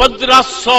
1500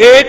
1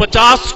50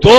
2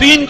3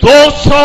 200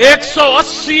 180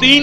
3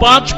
5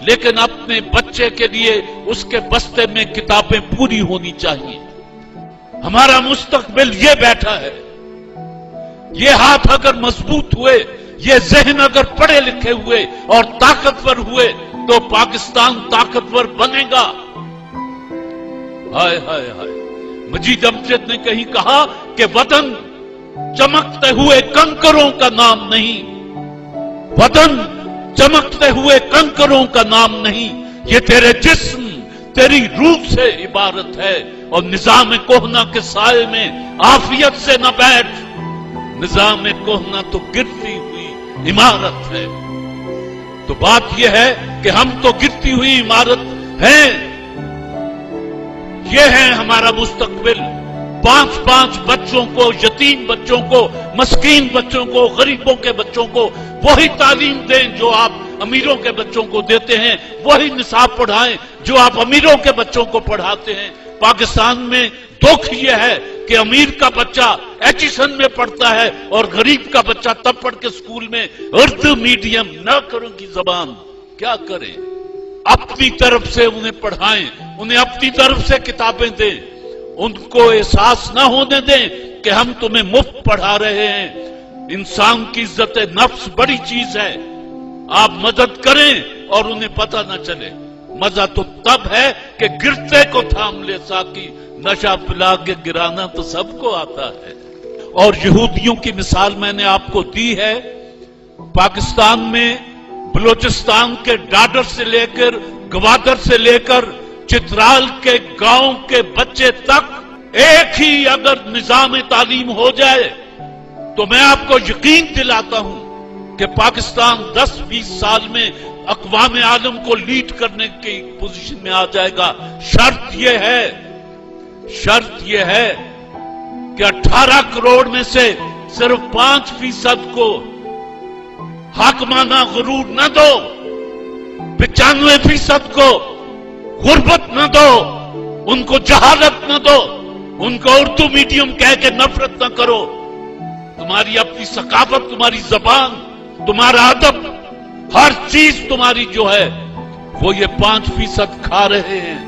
لیکن اپنے بچے کے لیے اس کے بستے میں کتابیں پوری ہونی چاہیے. ہمارا مستقبل یہ بیٹھا ہے. یہ ہاتھ اگر مضبوط ہوئے، یہ ذہن اگر پڑھے لکھے ہوئے اور طاقتور ہوئے تو پاکستان طاقتور بنے گا. ہائے ہائے ہائے، مجید امجد نے کہیں کہا کہ وطن چمکتے ہوئے کنکروں کا نام نہیں، وطن چمکتے ہوئے کنکروں کا نام نہیں، یہ تیرے جسم تیری روح سے عبارت ہے. اور نظام کوہنا کے سائے میں عافیت سے نہ بیٹھ، نظام کوہنا تو گرتی ہوئی عمارت ہے. تو بات یہ ہے کہ ہم تو گرتی ہوئی عمارت ہیں. یہ ہے ہمارا مستقبل. 5 بچوں کو، یتیم بچوں کو، مسکین بچوں کو، غریبوں کے بچوں کو وہی تعلیم دیں جو آپ امیروں کے بچوں کو دیتے ہیں، وہی نصاب پڑھائیں جو آپ امیروں کے بچوں کو پڑھاتے ہیں. پاکستان میں دکھ یہ ہے کہ امیر کا بچہ ایچیسن میں پڑھتا ہے اور غریب کا بچہ تب پڑھ کے اسکول میں اردو میڈیم نہ کروں کی زبان. کیا کریں؟ اپنی طرف سے انہیں پڑھائیں، انہیں اپنی طرف سے کتابیں دیں. ان کو احساس نہ ہونے دیں کہ ہم تمہیں مفت پڑھا رہے ہیں. انسان کی عزت نفس بڑی چیز ہے. آپ مدد کریں اور انہیں پتہ نہ چلے. مزہ تو تب ہے کہ گرتے کو تھام لے ساقی، نشہ پلا کے گرانا تو سب کو آتا ہے. اور یہودیوں کی مثال میں نے آپ کو دی ہے. پاکستان میں بلوچستان کے ڈاڈر سے لے کر، گوادر سے لے کر چترال کے گاؤں کے بچے تک ایک ہی اگر نظام تعلیم ہو جائے تو میں آپ کو یقین دلاتا ہوں کہ پاکستان 10-20 سال میں اقوام عالم کو لیڈ کرنے کی پوزیشن میں آ جائے گا. شرط یہ ہے کہ 18 کروڑ میں سے صرف 5% کو حاکمانہ غرور نہ دو، 95% کو غربت نہ دو، ان کو جہالت نہ دو، ان کو اردو میڈیم کہہ کے نفرت نہ کرو. تمہاری اپنی ثقافت، تمہاری زبان، تمہارا ادب، ہر چیز تمہاری جو ہے وہ یہ 5% کھا رہے ہیں،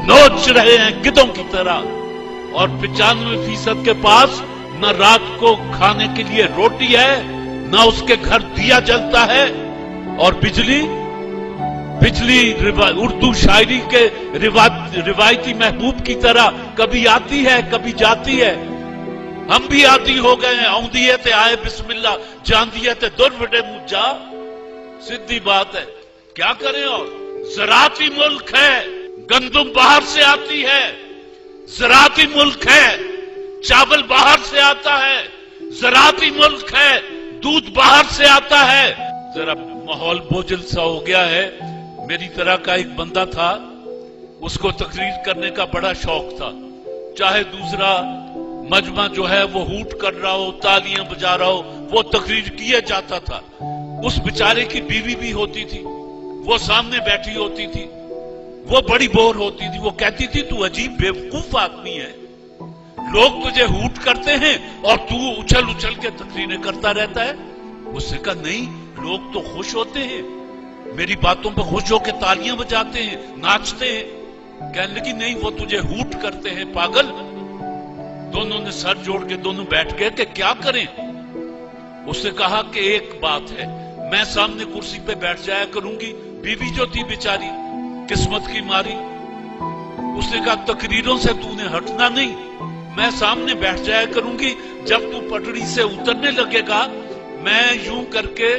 نوچ رہے ہیں گدوں کی طرح. اور 95% کے پاس نہ رات کو کھانے کے لیے روٹی ہے، نہ اس کے گھر دیا جلتا ہے. اور بجلی اردو شاعری کے روایتی محبوب کی طرح کبھی آتی ہے کبھی جاتی ہے. ہم بھی عادی ہو گئے ہیں. آؤندیے تے آئے بسم اللہ، جاندیے تے در وڈے مجھا. سیدھی بات ہے، کیا کریں؟ اور زراعتی ملک ہے، گندم باہر سے آتی ہے. زراعتی ملک ہے، چاول باہر سے آتا ہے. زراعتی ملک ہے، دودھ باہر سے آتا ہے. ذرا ماحول بوجھل سا ہو گیا ہے. میری طرح کا ایک بندہ تھا، اس کو تقریر کرنے کا بڑا شوق تھا. چاہے دوسرا مجمع جو ہے وہ ہوٹ کر رہا ہو، تالیاں بجا رہا ہو، وہ تقریر کیے جاتا تھا. اس بیچارے کی بیوی بھی ہوتی تھی، وہ سامنے بیٹھی ہوتی تھی، وہ بڑی بور ہوتی تھی. وہ کہتی تھی تو عجیب بیوقوف آدمی ہے، لوگ تجھے ہوٹ کرتے ہیں اور تو اچھل اچھل کے تقریریں کرتا رہتا ہے. اس نے کہا نہیں، لوگ تو خوش ہوتے ہیں، میری باتوں پہ خوش ہو کے تالیاں بجاتے ہیں، ناچتے ہیں. کہنے لگی نہیں، وہ تجھے ہوٹ کرتے ہیں پاگل. دونوں نے سر جوڑ کے دونوں بیٹھ گئے کہ کیا کریں. اس نے کہا کہ ایک بات ہے، میں سامنے کرسی پہ بیٹھ جایا کروں گی. بیوی جو تھی بیچاری قسمت کی ماری، اس نے کہا تقریروں سے تو نے ہٹنا نہیں، میں سامنے بیٹھ جایا کروں گی. جب تو پٹڑی سے اترنے لگے گا میں یوں کر کے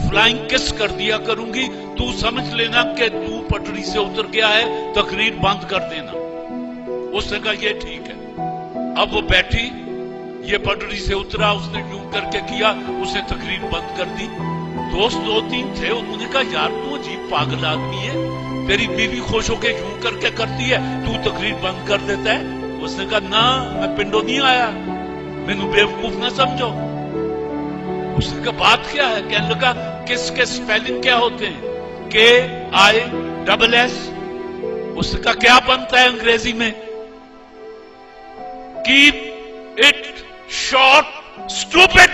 فلائنگ کس کر دیا کروں گی، تو سمجھ لینا کہ تو پٹڑی سے اتر گیا ہے، تقریر بند کر دینا. اس نے کہا یہ ٹھیک ہے. اب وہ بیٹھی، یہ پٹڑی سے اترا، اس نے یوں کر کے کیا، اس نے تقریر بند کر دی. دوست 2-3 تھے، انہوں نے کہا یار تو عجیب پاگل آدمی ہے، تیری بیوی خوش ہو کے یوں کر کے کرتی ہے، تو تقریر بند کر دیتا ہے. اس نے کہا نہ، میں پنڈوں نہیں آیا، مینوں بیوقوف نہ سمجھو. اس نے کہا بات کیا ہے؟ کہنے لگا کس کے سپیلنگ کیا ہوتے ہیں؟ KISS. اس نے کہا کیا بنتا ہے انگریزی میں؟ Keep it short, stupid.